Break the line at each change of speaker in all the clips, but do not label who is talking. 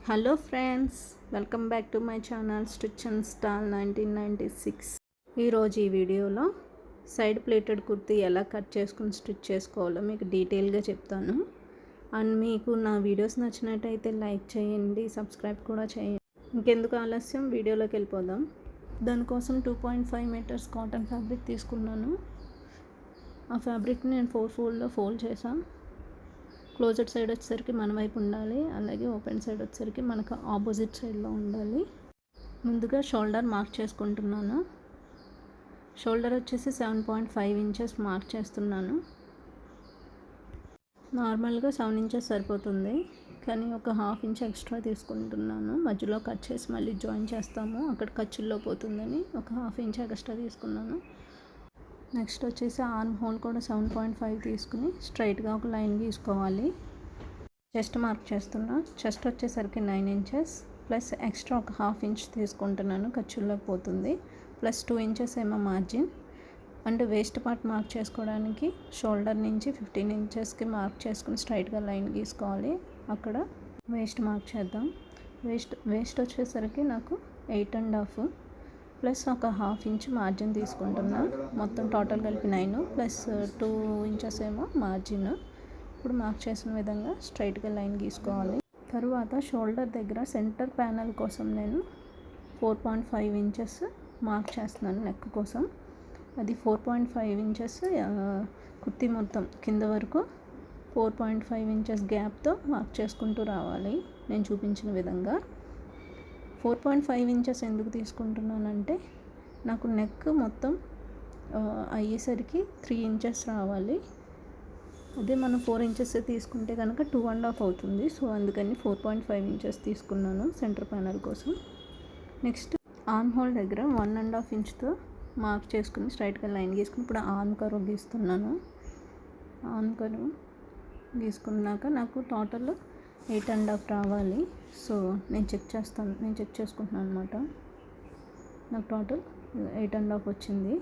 Hello friends, welcome back to my channel stitch and stall 1996. ఈరోజు ఈ వీడియోలో side plated kurti ఎలా కట్ చేసుకుని స్టిచ్ చేసుకోవాలో మీకు డీటెయిల్గా చెప్తాను. అండ్ మీకు నా వీడియోస్ నచ్చినట్టయితే లైక్ చేయండి, సబ్స్క్రైబ్ కూడా చేయండి. ఇంకెందుకు ఆలస్యం, వీడియోలోకి వెళ్ళిపోదాం. దానికోసం 2.5 మీటర్స్ కాటన్ ఫ్యాబ్రిక్ తీసుకున్నాను. ఆ ఫ్యాబ్రిక్ని నేను 4 ఫోల్డ్లో ఫోల్డ్ చేశాను. క్లోజెడ్ సైడ్ వచ్చేసరికి మన వైపు ఉండాలి, అలాగే ఓపెన్ సైడ్ వచ్చేసరికి మనకు ఆపోజిట్ సైడ్లో ఉండాలి. ముందుగా షోల్డర్ మార్క్ చేసుకుంటున్నాను. షోల్డర్ వచ్చేసి 7.5 ఇంచెస్ మార్క్ చేస్తున్నాను. నార్మల్గా 7 ఇంచెస్ సరిపోతుంది, కానీ ఒక 1/2 ఇంచ్ ఎక్స్ట్రా తీసుకుంటున్నాను. మధ్యలో కట్ చేసి మళ్ళీ జాయిన్ చేస్తాము, అక్కడ ఖర్చుల్లో పోతుందని ఒక 1/2 ఇంచ్ ఎక్స్ట్రా తీసుకున్నాను. నెక్స్ట్ వచ్చేసి ఆర్మ్ హోల్ కూడా 7.5 తీసుకుని స్ట్రైట్గా ఒక లైన్ గీసుకోవాలి. చెస్ట్ మార్క్ చేస్తున్నా. చెస్ట్ వచ్చేసరికి 9 ఇంచెస్ ప్లస్ ఎక్స్ట్రా ఒక 1/2 ఇంచ్ తీసుకుంటున్నాను, ఖర్చుల్లో పోతుంది. ప్లస్ 2 ఇంచెస్ ఏమో margin. And waste part mark చేసుకోవడానికి షోల్డర్ నుంచి 15 ఇంచెస్కి మార్క్ చేసుకుని స్ట్రైట్గా లైన్ గీసుకోవాలి. అక్కడ వేస్ట్ మార్క్ చేద్దాం. వేస్ట్ వచ్చేసరికి నాకు 8.5 ప్లస్ ఒక 1/2 ఇంచ్ మార్జిన్ తీసుకుంటున్నా. మొత్తం టోటల్ కలిపి 9 ప్లస్ 2 ఇంచెస్ ఏమో మార్జిన్. ఇప్పుడు మార్క్ చేసిన విధంగా స్ట్రైట్గా లైన్ గీసుకోవాలి. తరువాత షోల్డర్ దగ్గర సెంటర్ ప్యానల్ కోసం నేను 4.5 ఇంచెస్ మార్క్ చేస్తున్నాను నెక్ కోసం. అది 4.5 ఇంచెస్ కుర్తీ మొత్తం కింద వరకు 4.5 ఇంచెస్ గ్యాప్తో మార్క్ చేసుకుంటూ రావాలి నేను చూపించిన విధంగా. 4.5 ఇంచెస్ ఎందుకు తీసుకుంటున్నానంటే నాకు నెక్ మొత్తం అయ్యేసరికి 3 ఇంచెస్ రావాలి. అదే మనం 4 ఇంచెస్ తీసుకుంటే కనుక 2.5 అవుతుంది. సో అందుకని 4.5 ఇంచెస్ తీసుకున్నాను సెంటర్ ప్యానల్ కోసం. నెక్స్ట్ ఆర్మ్ హోల్ దగ్గర 1.5 ఇంచ్తో మార్క్ చేసుకుని స్ట్రైట్గా లైన్ గీసుకుని ఇప్పుడు ఆర్మ్ కర్వ్ గీస్తున్నాను. ఆర్మ్ కర్వ్ గీసుకున్నాక నాకు టోటల్ 8.5 రావాలి. సో నేను చెక్ చేసుకుంటున్నాను అనమాట. నాకు టోటల్ 8.5 వచ్చింది.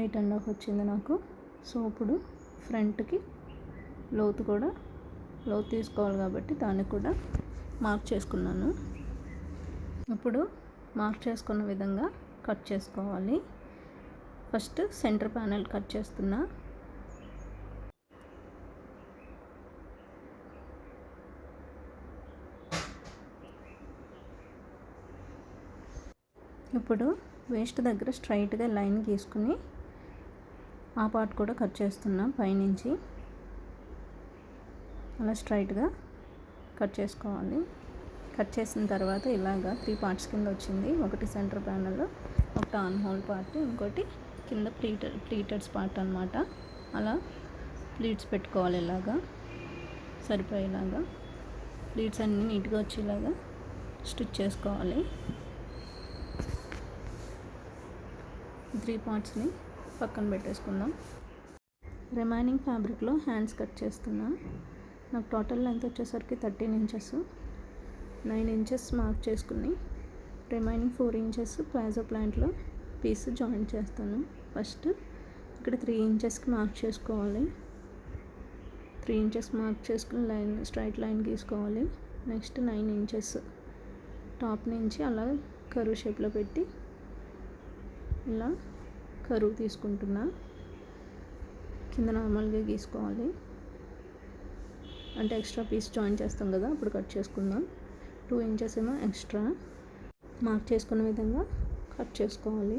8.5 వచ్చింది నాకు. సో ఇప్పుడు ఫ్రంట్కి లోతు తీసుకోవాలి కాబట్టి దాన్ని కూడా మార్క్ చేసుకున్నాను. ఇప్పుడు మార్క్ చేసుకున్న విధంగా కట్ చేసుకోవాలి. ఫస్ట్ సెంటర్ ప్యానెల్ కట్ చేస్తున్నా. ఇప్పుడు వేస్ట్ దగ్గర స్ట్రైట్గా లైన్ గీసుకుని ఆ పార్ట్ కూడా కట్ చేస్తున్నాం పైనుంచి. అలా స్ట్రైట్గా కట్ చేసుకోవాలి. కట్ చేసిన తర్వాత ఇలాగా 3 పార్ట్స్ కింద వచ్చింది. ఒకటి సెంటర్ ప్యానల్, ఒకటి ఆర్మ్ హోల్ పార్ట్, ఇంకోటి కింద ప్లీటెడ్స్ పార్ట్ అనమాట. అలా ప్లీట్స్ పెట్టుకోవాలి. ఇలాగా సరిపోయేలాగా ప్లీట్స్ అన్నీ నీట్గా వచ్చేలాగా స్టిచ్ చేసుకోవాలి. 3 పార్ట్స్ని పక్కన పెట్టేసుకుందాం. రిమైనింగ్ ఫ్యాబ్రిక్లో హ్యాండ్స్ కట్ చేస్తున్నా. నాకు టోటల్ లెంత్ వచ్చేసరికి 13 ఇంచెస్. 9 ఇంచెస్ మార్క్ చేసుకుని రిమైనింగ్ 4 ఇంచెస్ ప్లాజో ప్యాంట్లో పీస్ జాయిన్ చేస్తాను. ఫస్ట్ ఇక్కడ 3 ఇంచెస్కి మార్క్ చేసుకోవాలి. 3 ఇంచెస్ మార్క్ చేసుకుని స్ట్రైట్ లైన్ గీసుకోవాలి. నెక్స్ట్ 9 ఇంచెస్ టాప్ నుంచి అలా కర్వ్ షేప్లో పెట్టి ఇలా కరువు తీసుకుంటున్నా. కింద నార్మల్గా గీసుకోవాలి, అంటే ఎక్స్ట్రా పీస్ జాయిన్ చేస్తాం కదా అప్పుడు కట్ చేసుకుందాం. 2 ఇంచెస్ ఏమో ఎక్స్ట్రా మార్క్ చేసుకున్న విధంగా కట్ చేసుకోవాలి.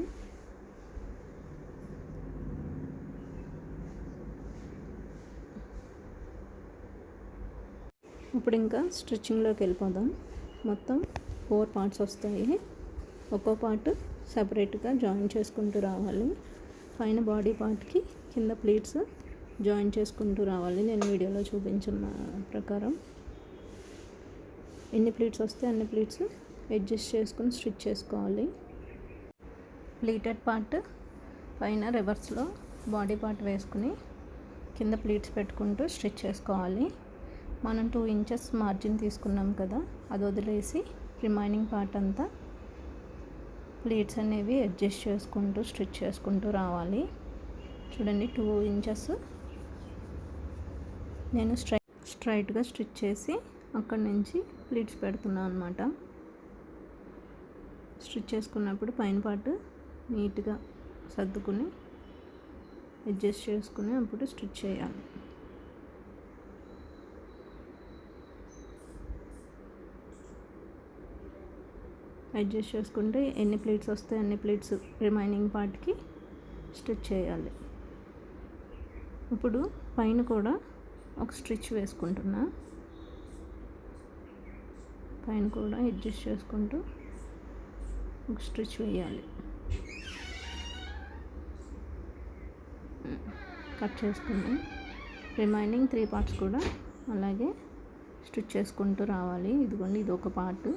ఇప్పుడు ఇంకా స్టిచ్చింగ్లోకి వెళ్ళిపోదాం. మొత్తం 4 పార్ట్స్ వస్తాయి. ఒక్కో పార్ట్ సపరేట్గా జాయిన్ చేసుకుంటూ రావాలి. పైన బాడీ పార్ట్కి కింద ప్లీట్స్ జాయిన్ చేసుకుంటూ రావాలి. నేను వీడియోలో చూపించిన ప్రకారం ఎన్ని ప్లీట్స్ వస్తే అన్ని ప్లీట్స్ అడ్జస్ట్ చేసుకుని స్టిచ్ చేసుకోవాలి. ప్లీటెడ్ పార్ట్ పైన రివర్స్లో బాడీ పార్ట్ వేసుకుని కింద ప్లీట్స్ పెట్టుకుంటూ స్టిచ్ చేసుకోవాలి. మనం 2 ఇంచెస్ మార్జిన్ తీసుకున్నాం కదా, అది వదిలేసి రిమైనింగ్ పార్ట్ అంతా ప్లీట్స్ అనేవి అడ్జస్ట్ చేసుకుంటూ స్టిచ్ చేసుకుంటూ రావాలి. చూడండి 2 ఇంచెస్ నేను స్ట్రైట్గా స్టిచ్ చేసి అక్కడి నుంచి ప్లీట్స్ పెడుతున్నాను అనమాట. స్టిచ్ చేసుకున్నప్పుడు పైన పార్ట్ నీట్గా సర్దుకుని అడ్జస్ట్ చేసుకుని అప్పుడు స్టిచ్ చేయాలి. అడ్జస్ట్ చేసుకుంటే ఎన్ని ప్లీట్స్ వస్తాయి అన్ని ప్లీట్స్ రిమైనింగ్ పార్ట్కి స్టిచ్ చేయాలి. ఇప్పుడు పైన కూడా ఒక స్టిచ్ వేసుకుంటున్నా. పైన కూడా అడ్జస్ట్ చేసుకుంటూ ఒక స్టిచ్ వేయాలి. కట్ చేసుకుని రిమైనింగ్ 3 పార్ట్స్ కూడా అలాగే స్టిచ్ చేసుకుంటూ రావాలి. ఇదిగోండి, ఇది ఒక పార్ట్.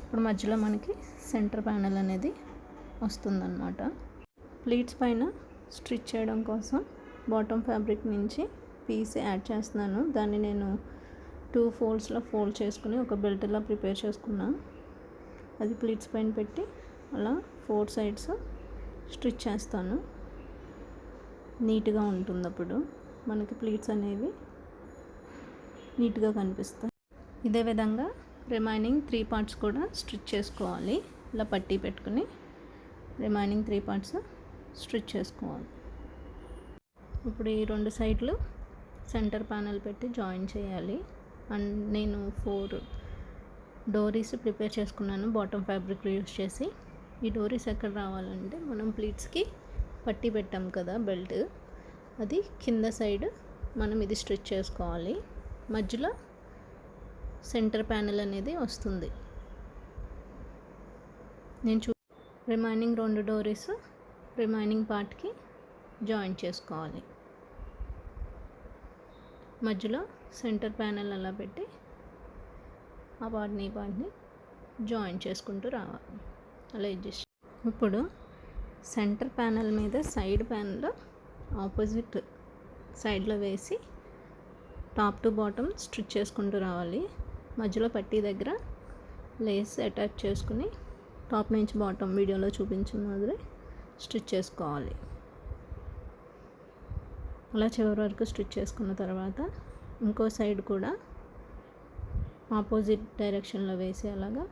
ఇప్పుడు మధ్యలో మనకి సెంటర్ ప్యానెల్ అనేది వస్తుందన్నమాట. ప్లీట్స్ పైన స్టిచ్ చేయడం కోసం బాటమ్ ఫ్యాబ్రిక్ నుంచి పీస్ యాడ్ చేస్తున్నాను. దాన్ని నేను 2 ఫోల్డ్స్లో ఫోల్డ్ చేసుకుని ఒక బెల్ట్లా ప్రిపేర్ చేసుకున్నా. అది ప్లీట్స్ పైన పెట్టి అలా 4 సైడ్స్ స్టిచ్ చేస్తాను. నీట్గా ఉంటుంది. అప్పుడు మనకి ప్లీట్స్ అనేవి నీట్గా కనిపిస్తాయి. ఇదే విధంగా రిమైనింగ్ 3 పార్ట్స్ కూడా స్టిచ్ చేసుకోవాలి. ఇలా పట్టీ పెట్టుకుని రిమైనింగ్ 3 పార్ట్స్ స్టిచ్ చేసుకోవాలి. ఇప్పుడు ఈ 2 సైడ్లు సెంటర్ ప్యానెల్ పెట్టి జాయిన్ చేయాలి. అండ్ నేను 4 డోరీస్ ప్రిపేర్ చేసుకున్నాను బాటమ్ ఫ్యాబ్రిక్ యూస్ చేసి. ఈ డోరీస్ ఎక్కడ రావాలంటే మనం ప్లీట్స్కి పట్టీ పెట్టాం కదా బెల్ట్, అది కింద సైడ్ మనం ఇది స్టిచ్ చేసుకోవాలి. మధ్యలో సెంటర్ ప్యానెల్ అనేది వస్తుంది. నేను రిమైనింగ్ 2 డోరీస్ రిమైనింగ్ పార్ట్కి జాయిన్ చేసుకోవాలి. మధ్యలో సెంటర్ ప్యానెల్ అలా పెట్టి ఆ పార్ట్ని ఈ పార్ట్ని జాయిన్ చేసుకుంటూ రావాలి. అలా అడ్జస్ట్. ఇప్పుడు సెంటర్ ప్యానెల్ మీద సైడ్ ప్యానెల్ ఆపోజిట్ సైడ్లో వేసి టాప్ టు బాటమ్ స్టిచ్ చేసుకుంటూ రావాలి. మధ్యలో పట్టీ దగ్గర లేస్ అటాచ్ చేసుకుని టాప్ నుంచి బాటమ్ వీడియోలో చూపించిన మాదిరి స్టిచ్ చేసుకోవాలి. అలా చివరి వరకు స్టిచ్ చేసుకున్న తర్వాత ఇంకో సైడ్ కూడా ఆపోజిట్ డైరెక్షన్లో వేసి అలాగా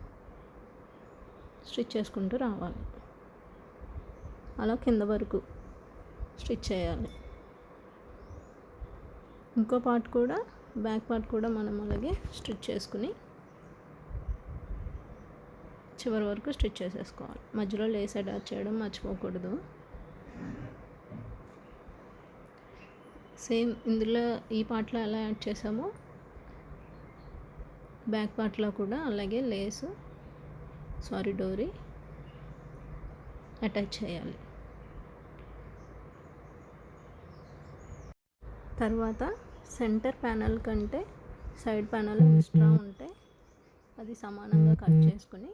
స్టిచ్ చేసుకుంటూ రావాలి. అలా కింద వరకు స్టిచ్ చేయాలి. ఇంకో పార్ట్ కూడా బ్యాక్ పార్ట్ కూడా మనం అలాగే స్టిచ్ చేసుకుని చివరి వరకు స్టిచ్ చేసేసుకోవాలి. మధ్యలో లేస్ అటాచ్ చేయడం మర్చిపోకూడదు. సేమ్ ఇందులో ఈ పార్ట్లో ఎలా యాడ్ చేసామో బ్యాక్ పార్ట్లో కూడా అలాగే డోరీ అటాచ్ చేయాలి. తర్వాత సెంటర్ ప్యానెల్ కంటే సైడ్ ప్యానెల్ ఎక్స్ట్రా ఉంటే అది సమానంగా కట్ చేసుకుని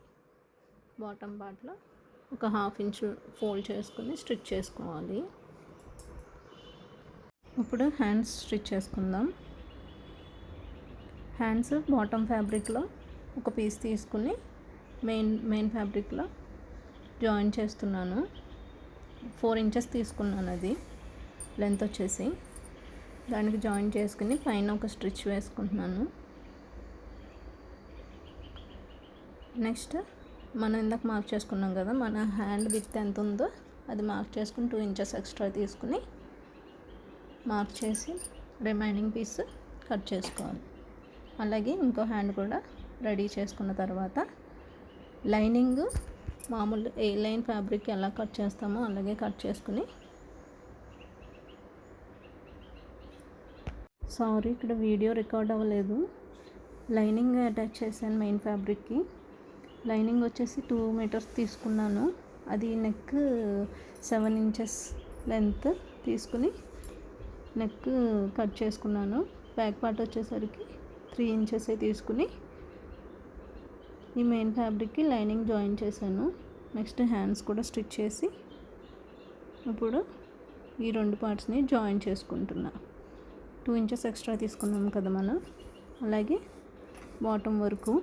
బాటమ్ పార్ట్లో ఒక 1/2 ఇంచ్ ఫోల్డ్ చేసుకుని స్టిచ్ చేసుకోవాలి. ఇప్పుడు హ్యాండ్స్ స్టిచ్ చేసుకుందాం. హ్యాండ్స్ బాటమ్ ఫ్యాబ్రిక్లో ఒక పీస్ తీసుకుని మెయిన్ ఫ్యాబ్రిక్లో జాయిన్ చేస్తున్నాను. 4 ఇంచెస్ తీసుకున్నాను. అది లెంత్ వచ్చేసి దానికి జాయిన్ చేసుకుని పైన ఒక స్టిచ్ వేసుకుంటున్నాను. నెక్స్ట్ మనం ఇందాక మార్క్ చేసుకున్నాం కదా, మన హ్యాండ్ విడ్త్ ఎంత ఉందో అది మార్క్ చేసుకుని 2 ఇంచెస్ ఎక్స్ట్రా తీసుకుని మార్క్ చేసి రిమైనింగ్ పీస్ కట్ చేసుకోవాలి. అలాగే ఇంకో హ్యాండ్ కూడా రెడీ చేసుకున్న తర్వాత లైనింగ్ మామూలు ఏ లైన్ ఫ్యాబ్రిక్ ఎలా కట్ చేస్తామో అలాగే కట్ చేసుకుని, సారీ ఇక్కడ వీడియో రికార్డ్ అవ్వలేదు, లైనింగ్ అటాచ్ చేశాను మెయిన్ ఫ్యాబ్రిక్కి. లైనింగ్ వచ్చేసి 2 మీటర్స్ తీసుకున్నాను. అది నెక్ 7 ఇంచెస్ లెంత్ తీసుకుని నెక్ కట్ చేసుకున్నాను. బ్యాక్ పార్ట్ వచ్చేసరికి 3 ఇంచెస్ తీసుకుని ఈ మెయిన్ ఫ్యాబ్రిక్కి లైనింగ్ జాయిన్ చేశాను. నెక్స్ట్ హ్యాండ్స్ కూడా స్టిచ్ చేసి ఇప్పుడు ఈ 2 పార్ట్స్ని జాయిన్ చేసుకుంటున్నా. 2 ఇంచెస్ ఎక్స్ట్రా తీసుకున్నాం కదా మనం, అలాగే బాటమ్ వరకు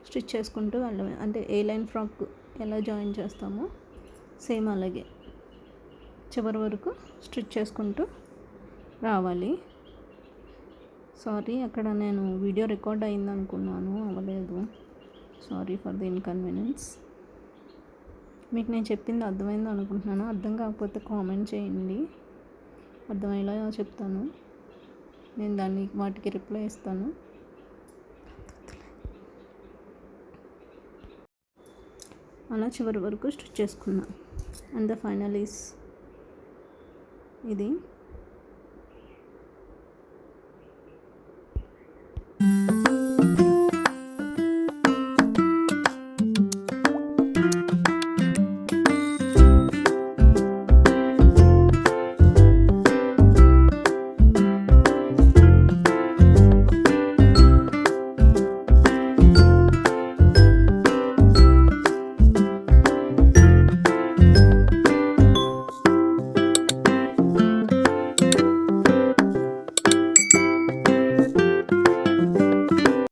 స్టిచ్ చేసుకుంటూ వెళ్ళాలి. అంటే ఏ లైన్ ఫ్రాక్ ఎలా జాయిన్ చేస్తామో సేమ్ అలాగే చివరి వరకు స్టిచ్ చేసుకుంటూ రావాలి. సారీ, అక్కడ నేను వీడియో రికార్డ్ అయింది అనుకున్నాను, అవ్వలేదు. Sorry for the inconvenience. మీకు నేను చెప్పింది అర్థమైంది అనుకుంటున్నాను. అర్థం కాకపోతే కామెంట్ చేయండి, అర్థమయ్యేలా చెప్తాను. నేను వాటికి రిప్లై ఇస్తాను. అలా చివరి వరకు స్టిచ్ చేసుకున్నా. అండ్ ద ఫైనల్ ఈస్ ఇది.